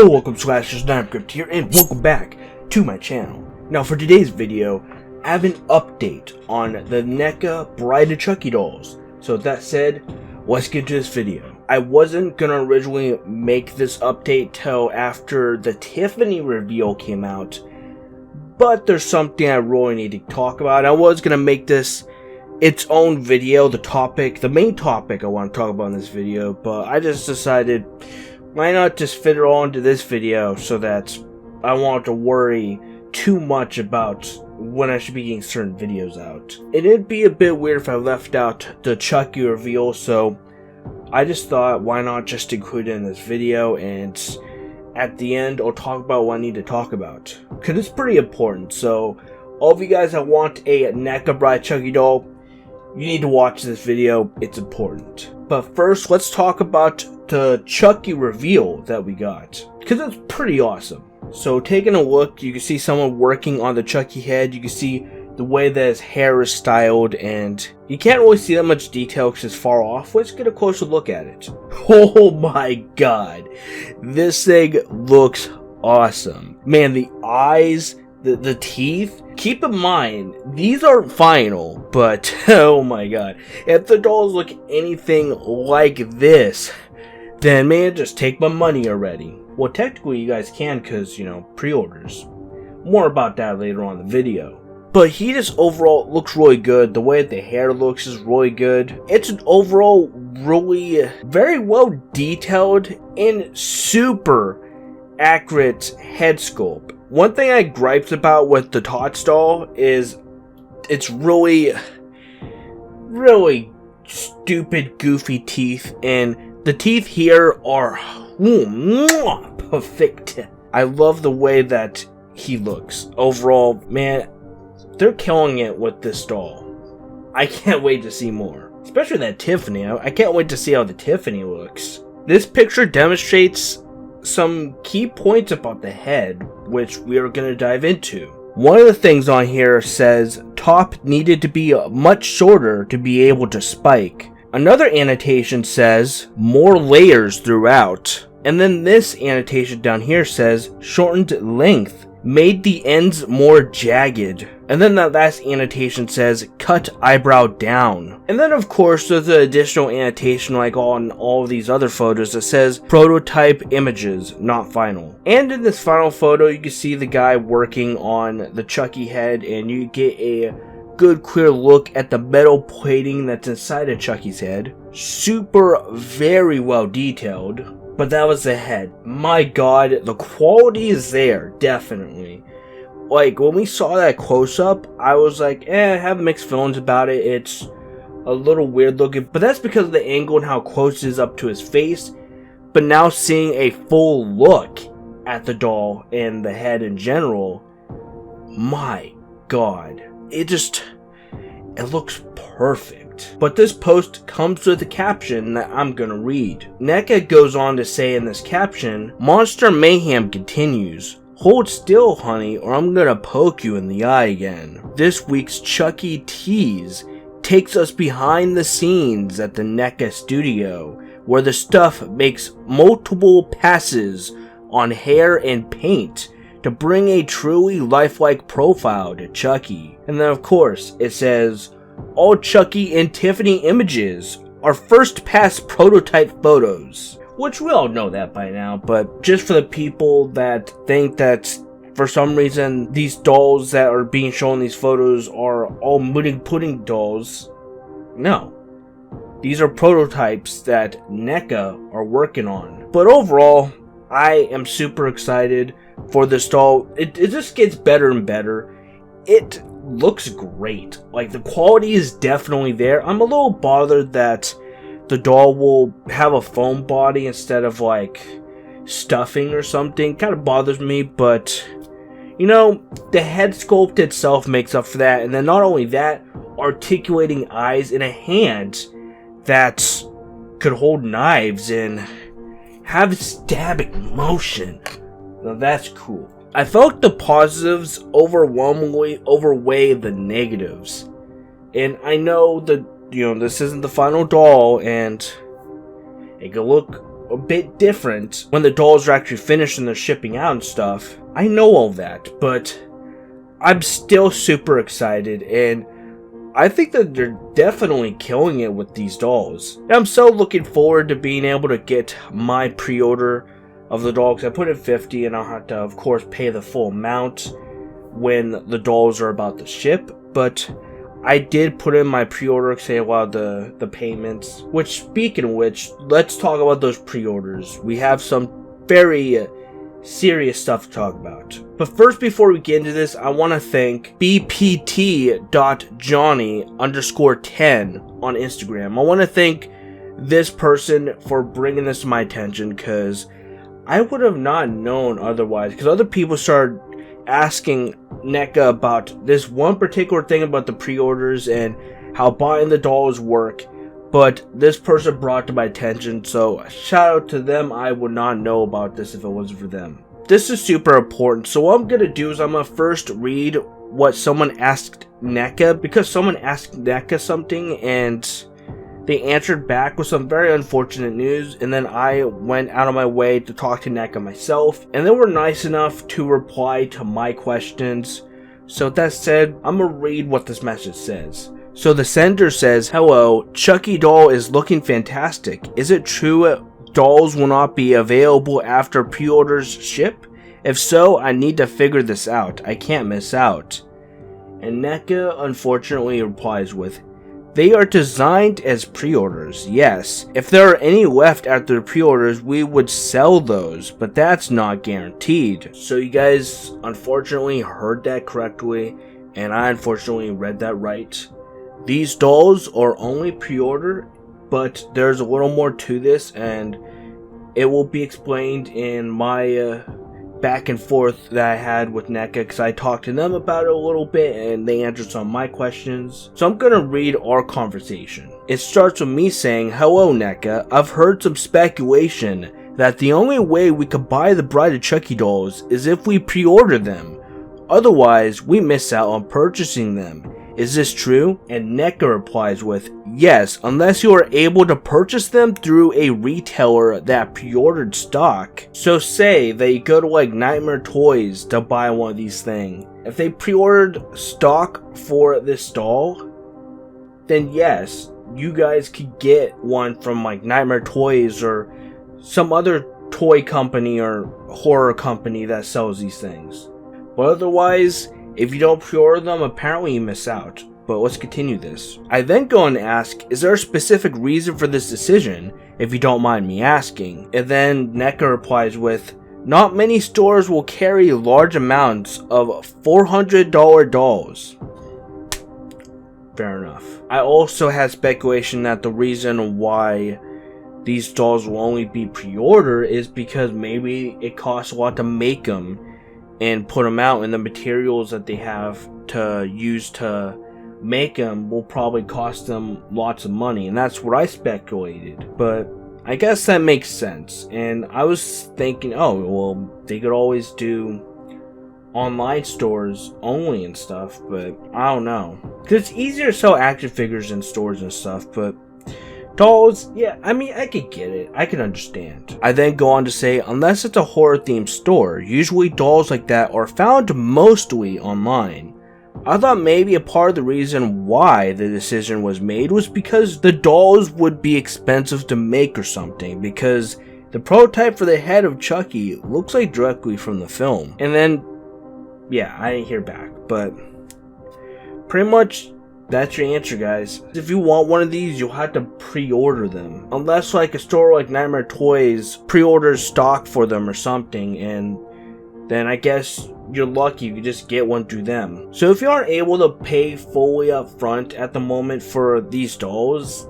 Hello, welcome Slashers, Crypt here, and welcome back to my channel. Now for today's video, I have an update on the NECA Bride of Chucky dolls. So with that said, let's get to this video. I wasn't gonna originally make this update till after the Tiffany reveal came out, but there's something I really need to talk about. I was gonna make this its own video, the main topic I want to talk about in this video, but I just decided, why not just fit it all into this video so that I won't have to worry too much about when I should be getting certain videos out. It'd be a bit weird if I left out the Chucky reveal, so I just thought, why not just include it in this video, and at the end I'll talk about what I need to talk about, because it's pretty important. So all of you guys that want a NECA Bride Chucky doll, you need to watch this video, it's important. But first, let's talk about the Chucky reveal that we got, because it's pretty awesome. So taking a look, you can see someone working on the Chucky head. You can see the way that his hair is styled, and you can't really see that much detail because it's far off. Let's get a closer look at it. Oh my god, this thing looks awesome. Man, the eyes, the teeth. Keep in mind, these aren't final, but oh my god, if the dolls look anything like this, then man, just take my money already. Well, technically you guys can, because, you know, pre-orders. More about that later on in the video. But he just overall looks really good. The way that the hair looks is really good. It's an overall really very well detailed and super accurate head sculpt. One thing I griped about with the Tots doll is it's really stupid, goofy teeth, and the teeth here are perfect. I love the way that he looks. Overall, man, they're killing it with this doll. I can't wait to see more. Especially that Tiffany. I can't wait to see how the Tiffany looks. This picture demonstrates some key points about the head, which we are going to dive into. One of the things on here says top needed to be much shorter to be able to spike. Another annotation says more layers throughout. And then this annotation down here says shortened length made the ends more jagged. And then that last annotation says cut eyebrow down. And then of course there's an additional annotation like on all of these other photos that says prototype images, not final. And in this final photo you can see the guy working on the Chucky head, and you get a good clear look at the metal plating that's inside of Chucky's head. Super very well detailed. But that was the head. My god, the quality is there, definitely. Like, when we saw that close-up, I was like, I have mixed feelings about it. It's a little weird looking, but that's because of the angle and how close it is up to his face. But now seeing a full look at the doll and the head in general, my god, it looks perfect. But this post comes with a caption that I'm gonna read. NECA goes on to say in this caption, "Monster mayhem continues. Hold still, honey, or I'm gonna poke you in the eye again." This week's Chucky Tease takes us behind the scenes at the NECA studio, where the stuff makes multiple passes on hair and paint to bring a truly lifelike profile to Chucky. And then of course it says, all Chucky and Tiffany images are first pass prototype photos. Which we all know that by now, but just for the people that think that for some reason these dolls that are being shown in these photos are all mudding pudding dolls, no. These are prototypes that NECA are working on. But overall, I am super excited for this doll. It just gets better and better. It looks great. Like, the quality is definitely there. I'm a little bothered that the doll will have a foam body instead of like stuffing or something. Kind of bothers me, but you know, the head sculpt itself makes up for that. And then not only that, articulating eyes in a hand that could hold knives and have stabbing motion. Now that's cool. I felt like the positives overwhelmingly outweigh the negatives. And I know that, you know, this isn't the final doll, and it could look a bit different when the dolls are actually finished and they're shipping out and stuff. I know all that, but I'm still super excited, and I think that they're definitely killing it with these dolls. And I'm so looking forward to being able to get my pre-order of the dolls. I put in $50, and I'll have to, of course, pay the full amount when the dolls are about to ship. But I did put in my pre-order, say a lot of the payments. Which, speaking of which, let's talk about those pre-orders. We have some very serious stuff to talk about. But first, before we get into this, I want to thank bpt.johnny_10 on Instagram. I want to thank this person for bringing this to my attention, because I would have not known otherwise, because other people started asking NECA about this one particular thing about the pre-orders and how buying the dolls work, but this person brought it to my attention, so shout out to them. I would not know about this if it wasn't for them. This is super important, so what I'm going to do is I'm going to first read what someone asked NECA, because someone asked NECA something and they answered back with some very unfortunate news, and then I went out of my way to talk to NECA myself, and they were nice enough to reply to my questions. So with that said, I'm going to read what this message says. So the sender says, "Hello, Chucky doll is looking fantastic. Is it true dolls will not be available after pre-orders ship? If so, I need to figure this out. I can't miss out." And NECA unfortunately replies with, "They are designed as pre-orders, yes. If there are any left after the pre-orders, we would sell those, but that's not guaranteed." So you guys unfortunately heard that correctly, and I unfortunately read that right. These dolls are only pre-order, but there's a little more to this, and it will be explained in my back and forth that I had with NECA, because I talked to them about it a little bit and they answered some of my questions. So I'm gonna read our conversation. It starts with me saying, "Hello NECA, I've heard some speculation that the only way we could buy the Bride of Chucky dolls is if we pre-order them. Otherwise, we miss out on purchasing them. Is this true?" And NECA replies with, "Yes, unless you are able to purchase them through a retailer that pre-ordered stock. So say that you go to like Nightmare Toys to buy one of these things. If they pre-ordered stock for this doll, then yes, you guys could get one from like Nightmare Toys or some other toy company or horror company that sells these things. But otherwise, if you don't pre-order them, apparently you miss out." But let's continue this. I then go on to ask, "Is there a specific reason for this decision, if you don't mind me asking?" And then NECA replies with, "Not many stores will carry large amounts of $400 dolls." Fair enough. I also had speculation that the reason why these dolls will only be pre-order is because maybe it costs a lot to make them and put them out, and the materials that they have to use to make them will probably cost them lots of money, and that's what I speculated. But I guess that makes sense, and I was thinking, oh well, they could always do online stores only and stuff, but I don't know, because it's easier to sell action figures in stores and stuff, but dolls, yeah, I mean, I could get it. I can understand. I then go on to say, unless it's a horror themed store, usually dolls like that are found mostly online. I thought maybe a part of the reason why the decision was made was because the dolls would be expensive to make or something, because the prototype for the head of Chucky looks like directly from the film. And then, yeah, I didn't hear back, but pretty much that's your answer, guys. If you want one of these, you'll have to pre-order them. Unless like a store like Nightmare Toys pre-orders stock for them or something, and then I guess you're lucky you can just get one through them. So if you aren't able to pay fully up front at the moment for these dolls,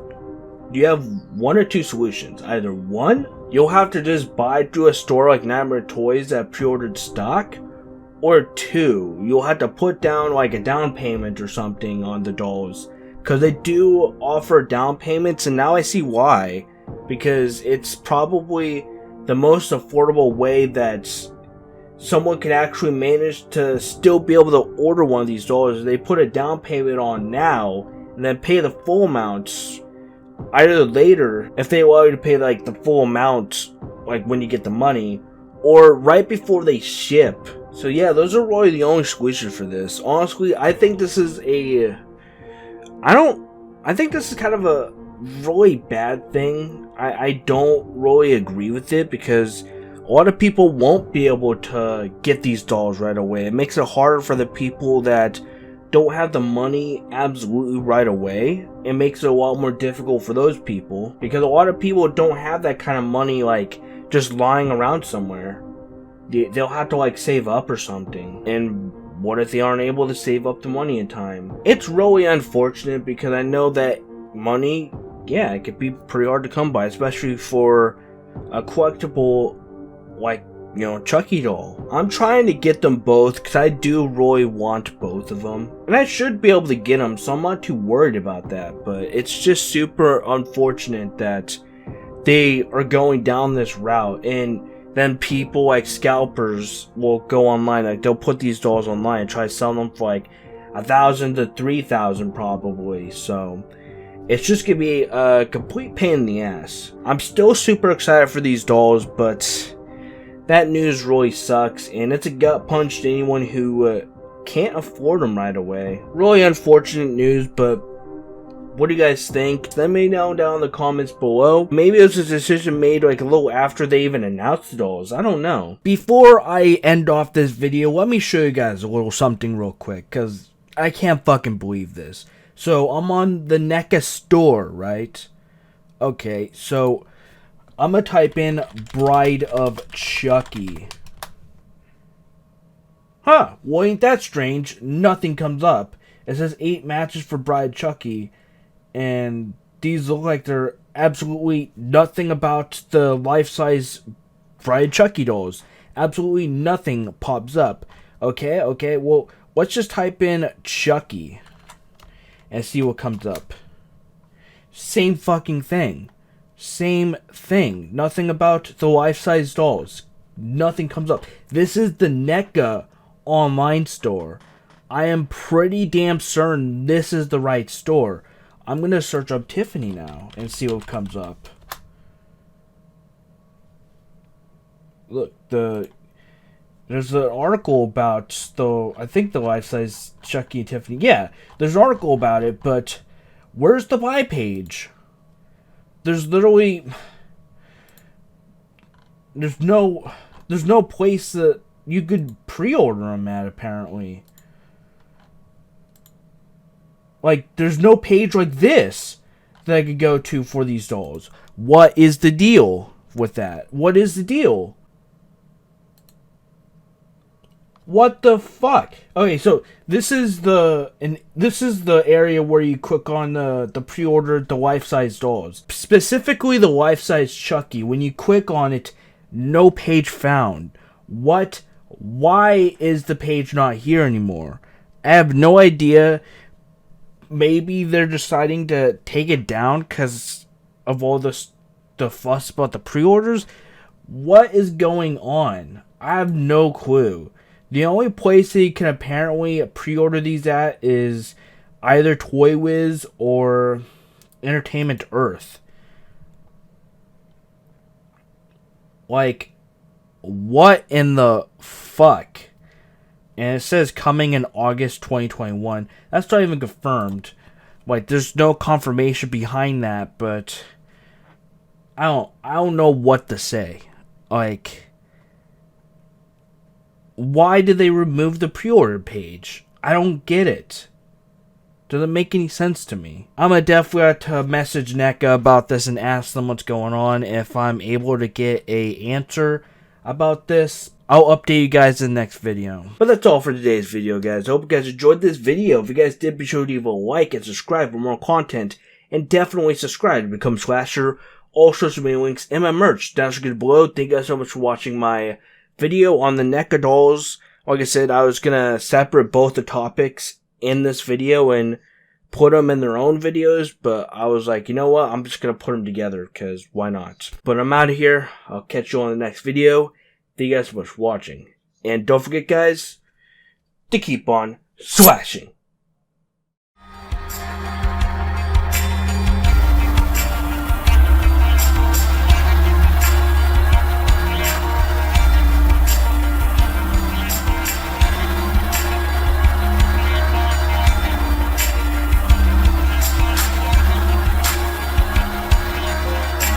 you have one or two solutions. Either one, you'll have to just buy through a store like Nightmare Toys that pre-ordered stock, or two, you'll have to put down like a down payment or something on the dolls, because they do offer down payments, and now I see why, because it's probably the most affordable way that someone can actually manage to still be able to order one of these dolls. They put a down payment on now and then pay the full amounts either later, if they allow you to pay like the full amount, like when you get the money, or right before they ship. So yeah, those are really the only squeezers for this. Honestly, I think this is I think this is kind of a really bad thing. I don't really agree with it because a lot of people won't be able to get these dolls right away. It makes it harder for the people that don't have the money absolutely right away. It makes it a lot more difficult for those people because a lot of people don't have that kind of money like just lying around somewhere. They'll have to like save up or something. And what if they aren't able to save up the money in time? It's really unfortunate because I know that money, yeah, it could be pretty hard to come by, especially for a collectible like, you know, Chucky doll. I'm trying to get them both because I do really want both of them. And I should be able to get them, so I'm not too worried about that. But it's just super unfortunate that they are going down this route. And then people like scalpers will go online, like they'll put these dolls online and try to sell them for like $1,000 to $3,000 probably. So it's just gonna be a complete pain in the ass. I'm still super excited for these dolls, but that news really sucks, and it's a gut punch to anyone who can't afford them right away. Really unfortunate news, but what do you guys think? Let me know down in the comments below. Maybe it was a decision made like a little after they even announced the dolls. I don't know. Before I end off this video, let me show you guys a little something real quick, because I can't fucking believe this. So I'm on the NECA Store, right? Okay, so I'm gonna type in Bride of Chucky. Huh, well ain't that strange? Nothing comes up. It says 8 matches for Bride Chucky. And these look like they're absolutely nothing about the life-size Bride Chucky dolls. Absolutely nothing pops up. Okay, well, let's just type in Chucky and see what comes up. Same fucking thing. Same thing. Nothing about the life-size dolls. Nothing comes up. This is the NECA online store. I am pretty damn certain this is the right store. I'm going to search up Tiffany now and see what comes up. Look, there's an article about I think the life-size Chucky and Tiffany. Yeah, there's an article about it, but where's the buy page? There's literally there's no place that you could pre-order them at, apparently. Like, there's no page like this that I could go to for these dolls. What is the deal with that? What is the deal? What the fuck? Okay, so this is the area where you click on the pre-order the life-size dolls. Specifically the life-size Chucky. When you click on it, no page found. What? Why is the page not here anymore? I have no idea. Maybe they're deciding to take it down because of all the fuss about the pre-orders. What is going on? I have no clue. The only place that you can apparently pre-order these at is either Toy Wiz or Entertainment Earth. Like, what in the fuck? And it says coming in August 2021. That's not even confirmed. Like, there's no confirmation behind that, but I don't know what to say. Like, why did they remove the pre-order page? I don't get it. Doesn't make any sense to me. I'm gonna definitely have to message NECA about this and ask them what's going on. If I'm able to get an answer about this, I'll update you guys in the next video. But that's all for today's video, guys. I hope you guys enjoyed this video. If you guys did, be sure to leave a like and subscribe for more content. And definitely subscribe to become Slasher. All social media links and my merch down below. Thank you guys so much for watching my video on the NECA dolls. Like I said, I was gonna separate both the topics in this video and put them in their own videos, but I was like, you know what, I'm just gonna put them together because why not. But I'm out of here. I'll catch you on the next video. Thank you guys so much for watching, and don't forget, guys, to keep on slashing.